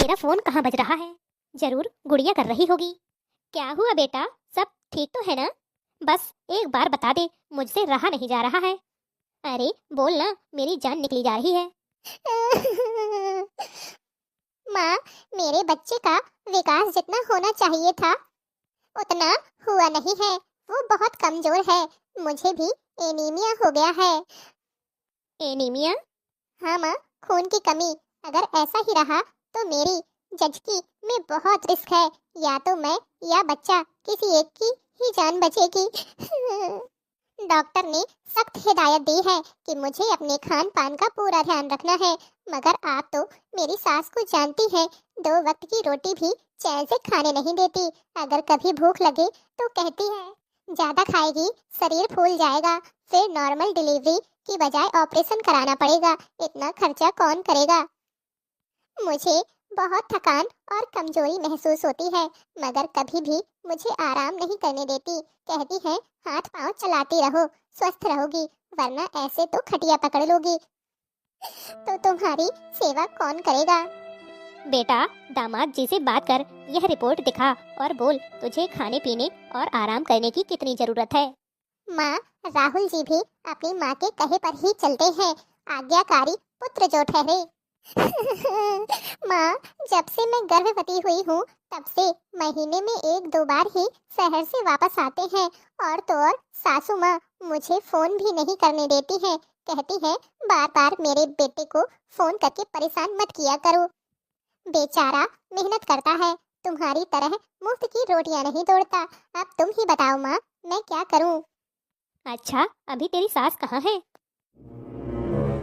मेरा फोन कहाँ बज रहा है? जरूर गुड़िया कर रही होगी। क्या हुआ बेटा, सब ठीक तो है ना? बस एक बार बता दे, मुझसे रहा नहीं जा रहा है। अरे बोल ना, मेरी जान निकली जा रही है। माँ, मेरे बच्चे का विकास जितना होना चाहिए था उतना हुआ नहीं है। वो बहुत कमजोर है। मुझे भी एनीमिया हो गया है। एनीमिया? हाँ माँ, खून की कमी। अगर ऐसा ही रहा तो मेरी जजकी में बहुत रिस्क है। या तो मैं या बच्चा, किसी एक की ही जान बचेगी। डॉक्टर ने सख्त हिदायत दी है कि मुझे अपने खान पान का पूरा ध्यान रखना है। मगर आप तो मेरी सास को जानती हैं, 2 वक्त की रोटी भी चैन से खाने नहीं देती। अगर कभी भूख लगे तो कहती है ज्यादा खाएगी, शरीर फूल जाएगा, फिर नॉर्मल डिलीवरी की बजाय ऑपरेशन कराना पड़ेगा। इतना खर्चा कौन करेगा? मुझे बहुत थकान और कमजोरी महसूस होती है, मगर कभी भी मुझे आराम नहीं करने देती। कहती है हाथ पांव चलाती रहो, स्वस्थ रहोगी, वरना ऐसे तो खटिया पकड़ लोगी। तो तुम्हारी सेवा कौन करेगा? बेटा, दामाद जी से बात कर, यह रिपोर्ट दिखा और बोल तुझे खाने पीने और आराम करने की कितनी जरूरत है। माँ, राहुल जी भी अपनी माँ के कहे पर ही चलते हैं। आज्ञाकारी पुत्र जो ठहरे। माँ, जब से मैं गर्भवती हुई हूँ तब से महीने में 1-2 बार ही शहर से वापस आते हैं। और तो और सासू माँ मुझे फोन भी नहीं करने देती है। कहती है बार बार मेरे बेटे को फोन करके परेशान मत किया करो। बेचारा मेहनत करता है, तुम्हारी तरह मुफ्त की रोटियां नहीं तोड़ता। अब तुम ही बताओ माँ, मैं क्या करूँ? अच्छा, अभी तेरी सास कहाँ है?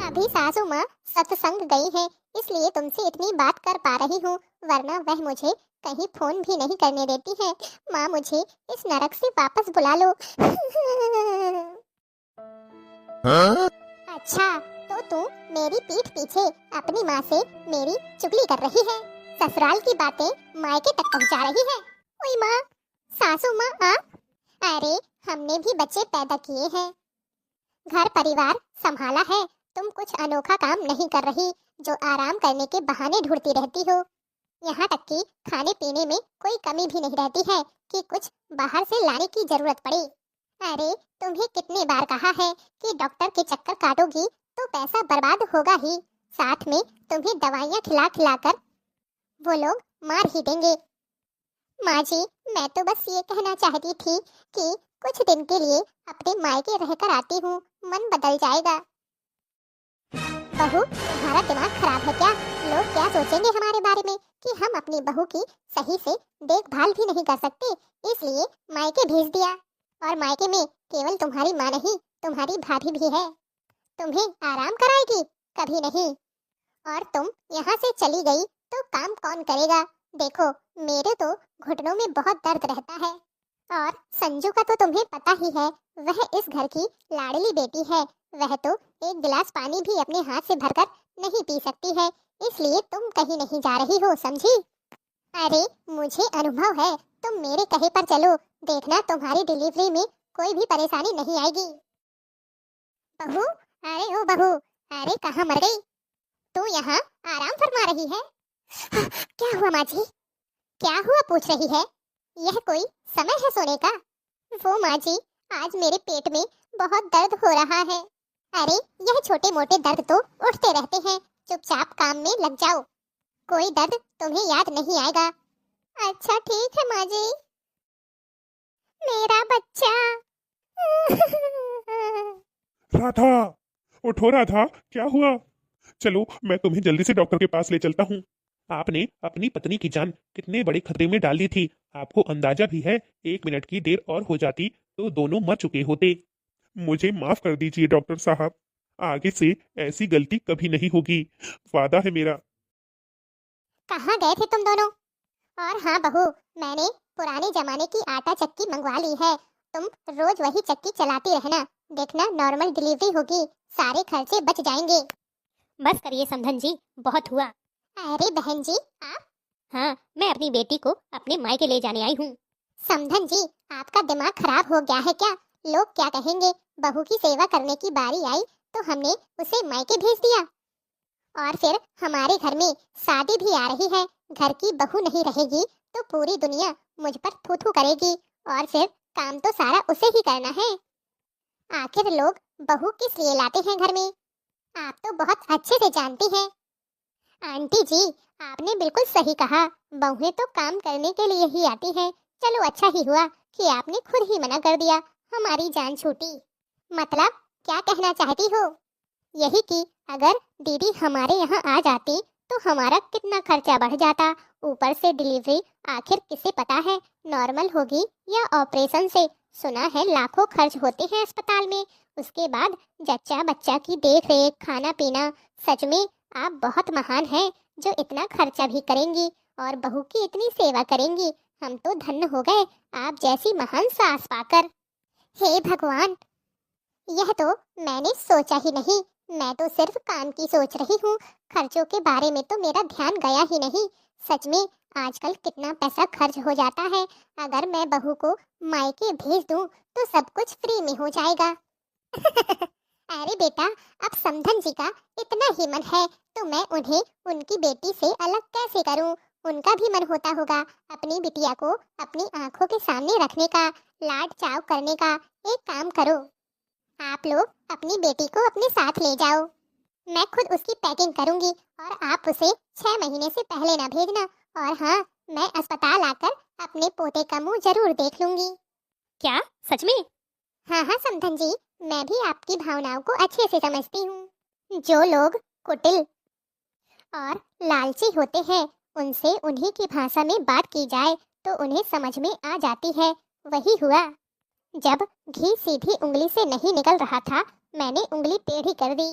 अभी सासू माँ सत्संग गई है, इसलिए तुमसे इतनी बात कर पा रही हूँ, वरना वह मुझे कहीं फोन भी नहीं करने देती है। माँ, मुझे इस नरक से वापस बुला लो। हाँ? अच्छा, तो तू मेरी पीठ पीछे अपनी माँ से मेरी चुगली कर रही है, ससुराल की बातें मायके तक पहुँचा रही है। ओए माँ, सासू माँ आप? अरे, हमने भी बच्चे पैदा किए हैं, घर परिवार संभाला है। तुम कुछ अनोखा काम नहीं कर रही, जो आराम करने के बहाने ढूंढती रहती हो। यहाँ तक कि खाने पीने में कोई कमी भी नहीं रहती है कि कुछ बाहर से लाने की जरूरत पड़े। अरे, तुम्हें कितने बार कहा है कि डॉक्टर के चक्कर काटोगी तो पैसा बर्बाद होगा ही, साथ में तुम्हें दवाइयाँ खिला खिला कर वो लोग मार ही देंगे। माँ जी, मैं तो बस ये कहना चाहती थी कि कुछ दिन के लिए अपने मायके रहकर आती हूँ, मन बदल जाएगा। बहू, तुम्हारा दिमाग खराब है क्या? लोग क्या सोचेंगे हमारे बारे में कि हम अपनी बहू की सही से देखभाल भी नहीं कर सकते, इसलिए मायके भेज दिया। और मायके में केवल तुम्हारी माँ नहीं, तुम्हारी भाभी भी है। तुम्हें आराम कराएगी? कभी नहीं। और तुम यहाँ से चली गई तो काम कौन करेगा? देखो, मेरे तो घुटनों में बहुत दर्द रहता है। और संजू का तो तुम्हें पता ही है, वह इस घर की लाडली बेटी है। वह तो एक गिलास पानी भी अपने हाथ से भरकर नहीं पी सकती है, इसलिए तुम कहीं नहीं जा रही हो, समझी? अरे, मुझे अनुभव है, तुम मेरे कहे पर चलो, देखना तुम्हारी डिलीवरी में कोई भी परेशानी नहीं आएगी। बहू, अरे ओ बहू, अरे कहाँ मर गई? तू यहाँ आराम फरमा रही है? क्या हुआ माँ जी? क्या हुआ पूछ रही है? यह कोई समय है सोने का? वो माँ जी, आज मेरे पेट में बहुत दर्द हो रहा है। अरे, यह छोटे मोटे दर्द तो उठते रहते हैं, चुपचाप काम में लग जाओ, कोई दर्द तुम्हें याद नहीं आएगा। अच्छा ठीक है माँ जी। मेरा बच्चा। राधा, उठो राधा, क्या हुआ? चलो, मैं तुम्हें जल्दी से डॉक्टर के पास ले चलता हूँ। आपने अपनी पत्नी की जान कितने बड़े खतरे में डाल दी थी, आपको अंदाजा भी है? 1 मिनट की देर और हो जाती तो दोनों मर चुके होते। मुझे माफ कर दीजिए डॉक्टर साहब, आगे से ऐसी गलती कभी नहीं होगी, वादा है मेरा। कहाँ गए थे तुम दोनों? और हाँ बहू, मैंने पुराने जमाने की आटा चक्की मंगवा ली है, तुम रोज वही चक्की चलाती रहना, देखना नॉर्मल डिलीवरी होगी, सारे खर्चे बच जाएंगे। बस करिए समधन जी, बहुत हुआ। अरे बहन जी, आप? हाँ, मैं अपनी बेटी को अपने मायके ले जाने आई हूँ। समधन जी, आपका दिमाग खराब हो गया है क्या? लोग क्या कहेंगे? बहू की सेवा करने की बारी आई तो हमने उसे मायके भेज दिया। और फिर हमारे घर में शादी भी आ रही है, घर की बहू नहीं रहेगी तो पूरी दुनिया मुझ पर थू थू करेगी, और फिर काम तो सारा उसे ही करना है। आखिर लोग बहू किस लिए लाते हैं घर में, आप तो बहुत अच्छे से जानती हैं। आंटी जी, आपने बिल्कुल सही कहा, बहुएं तो काम करने के लिए ही आती हैं। चलो अच्छा ही हुआ कि आपने खुद ही मना कर दिया, हमारी जान छूटी। मतलब क्या कहना चाहती हो? यही कि अगर दीदी हमारे यहाँ आ जाती तो हमारा कितना खर्चा बढ़ जाता, ऊपर से डिलीवरी आखिर किसे पता है नॉर्मल होगी या ऑपरेशन से। सुना है लाखों खर्च होते हैं अस्पताल में, उसके बाद जच्चा बच्चा की देख रेख, खाना पीना। सच में आप बहुत महान हैं जो इतना खर्चा भी करेंगी और बहू की इतनी सेवा करेंगी। हम तो धन्य हो गए आप जैसी महान सास पाकर। हे भगवान, यह तो मैंने सोचा ही नहीं, मैं तो सिर्फ काम की सोच रही हूँ, खर्चों के बारे में तो मेरा ध्यान गया ही नहीं। सच में आजकल कितना पैसा खर्च हो जाता है, अगर मैं बहू को मायके भेज दूँ तो सब कुछ फ्री में हो जाएगा। अरे बेटा, अब समधन जी का इतना ही मन है तो मैं उन्हें उनकी बेटी से अलग कैसे करूं? उनका भी मन होता होगा अपनी बिटिया को अपनी आंखों के सामने रखने का, लाड चाव करने का। एक काम करो, आप लोग अपनी बेटी को अपने साथ ले जाओ, मैं खुद उसकी पैकिंग करूंगी और आप उसे 6 महीने से पहले ना भेजना। और हाँ, मैं अस्पताल आकर अपने पोते का मुंह जरूर देख लूंगी। क्या सच में? हाँ हाँ समधन जी, मैं भी आपकी भावनाओं को अच्छे से समझती हूँ। जो लोग कुटिल और लालची होते हैं, उनसे उन्हीं की भाषा में बात की जाए तो उन्हें समझ में आ जाती है। वही हुआ, जब घी सीधी उंगली से नहीं निकल रहा था, मैंने उंगली टेढ़ी कर दी।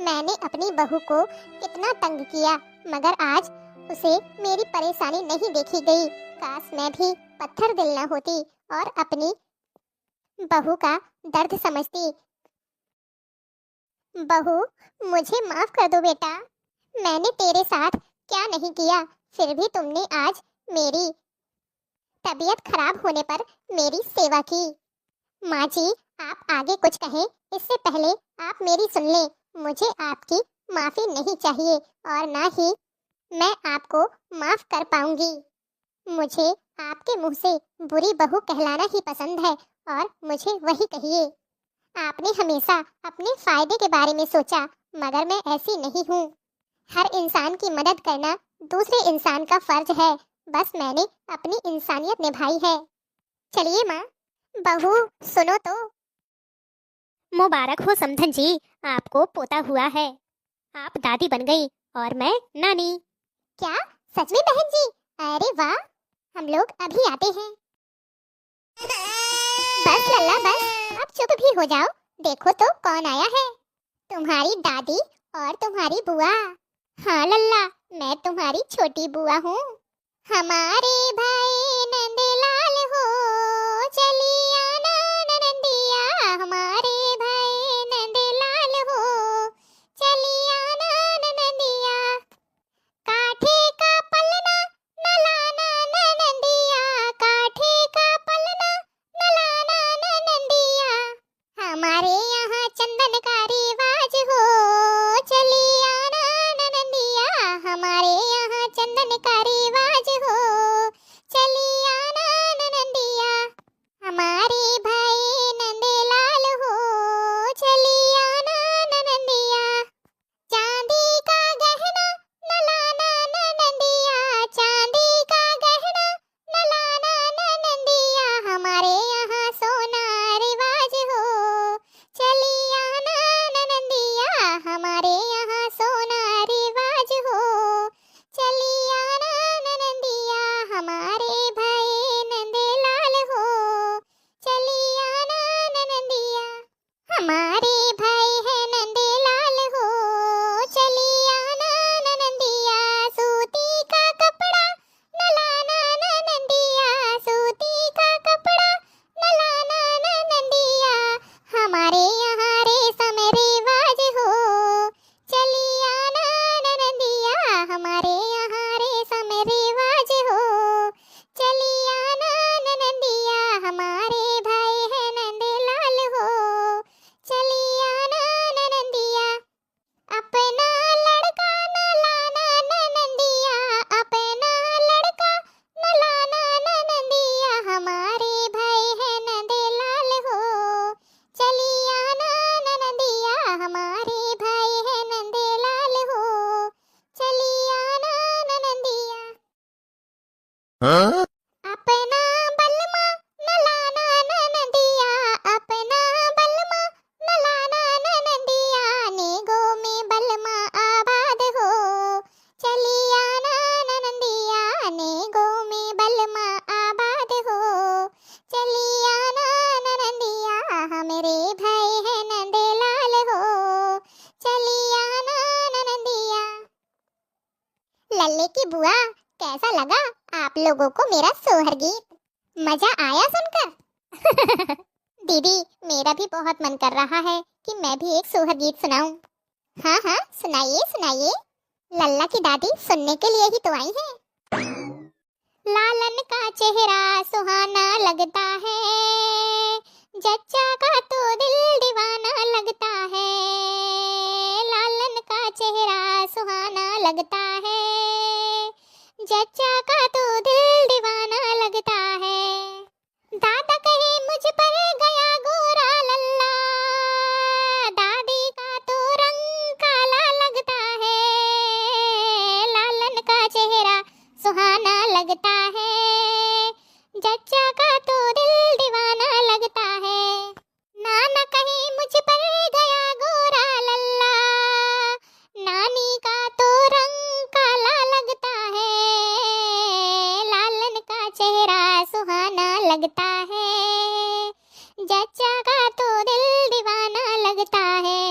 मैंने अपनी बहू को कितना तंग किया, मगर आज उसे मेरी परेशानी नहीं देखी गई। काश मैं भी पत्थर दिल न होती और अपनी बहू का दर्द समझती। बहू, मुझे माफ कर दो बेटा, मैंने तेरे साथ क्या नहीं किया, फिर भी तुमने आज मेरी तबीयत खराब होने पर मेरी सेवा की। माँ जी, आप आगे कुछ कहें इससे पहले आप मेरी सुन लें। मुझे आपकी माफी नहीं चाहिए और ना ही मैं आपको माफ कर पाऊंगी। मुझे आपके मुंह से बुरी बहू कहलाना ही पसंद है और मुझे वही कहिए। आपने हमेशा अपने फायदे के बारे में सोचा, मगर मैं ऐसी नहीं हूँ। हर इंसान की मदद करना दूसरे इंसान का फर्ज है, बस मैंने अपनी इंसानियत निभाई है। चलिए माँ, बहू सुनो तो। मुबारक हो समधन जी, आपको पोता हुआ है। आप दादी बन गई और मैं नानी। क्या सच में बहन जी? अरे वाह, हम लोग अभी आते हैं। बस लल्ला बस, अब चुप भी हो जाओ, देखो तो कौन आया है। तुम्हारी दादी और तुम्हारी बुआ। हाँ लल्ला, मैं तुम्हारी छोटी बुआ हूँ। हमारे भाई नंदलाल हो, चली आना ननंदिया। हमारे भाई नंदलाल हो, चली आना ननंदिया। काठे का पलना न लाना ननंदिया, काठे का पलना न लाना ननंदिया। हमारे यहाँ चंदन का रिवाज हो, चली आना ननंदिया। हमारे यहाँ चंदन का रिवाज हो, चली आना लल्ले की बुआ, कैसा लगा आप लोगों को मेरा सोहर गीत? मजा आया सुनकर? दीदी, मेरा भी बहुत मन कर रहा है कि मैं भी एक सोहर गीत सुनाऊं। हाँ हाँ, सुनाइए सुनाइए। लल्ला की दादी सुनने के लिए ही तो आई है। लालन का चेहरा सुहाना लगता है, जच्चा का तो दिल दीवाना लगता है। लालन का चेहरा सुहाना लगता है, जच्चा का तो दिल दीवाना लगता है। दादा कहे मुझ पर गया गोरा लल्ला, दादी का तो रंग काला लगता है। लालन का चेहरा सुहाना लगता है, जच्चा का तो दिल दीवाना लगता है। नाना कहे मुझ पर गया गोरा लल्ला, नानी का तो रंग काला लगता है। लालन का चेहरा सुहाना लगता है, जच्चा का तो दिल दीवाना लगता है।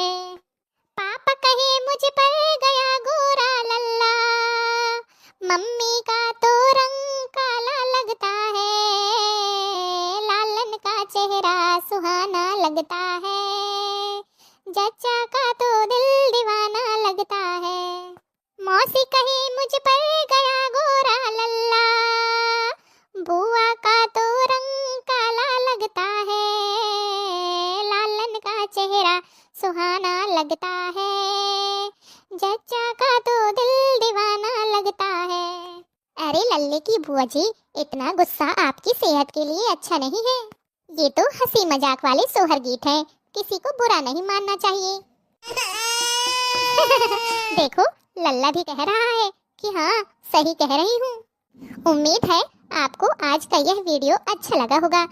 पापा कहे मुझ पर गया गोरा लल्ला, मम्मी का तो रंग काला लगता है। लालन का चेहरा सुहाना लगता है, जच्चा का तो दिल दीवाना लगता है। मौसी कहे मुझ पर गया गोरा लल्ला, बुआ का तो रंग काला लगता है। लालन का चेहरा सुहाना लगता है, जच्चा का तो दिल दीवाना लगता है। अरे लल्ले की बुआ जी, इतना गुस्सा आपकी सेहत के लिए अच्छा नहीं है। ये तो हंसी मजाक वाले सोहर गीत हैं, किसी को बुरा नहीं मानना चाहिए। देखो, लल्ला भी कह रहा है कि हाँ, सही कह रही हूँ। उम्मीद है आपको आज का यह वीडियो अच्छा लगा होगा।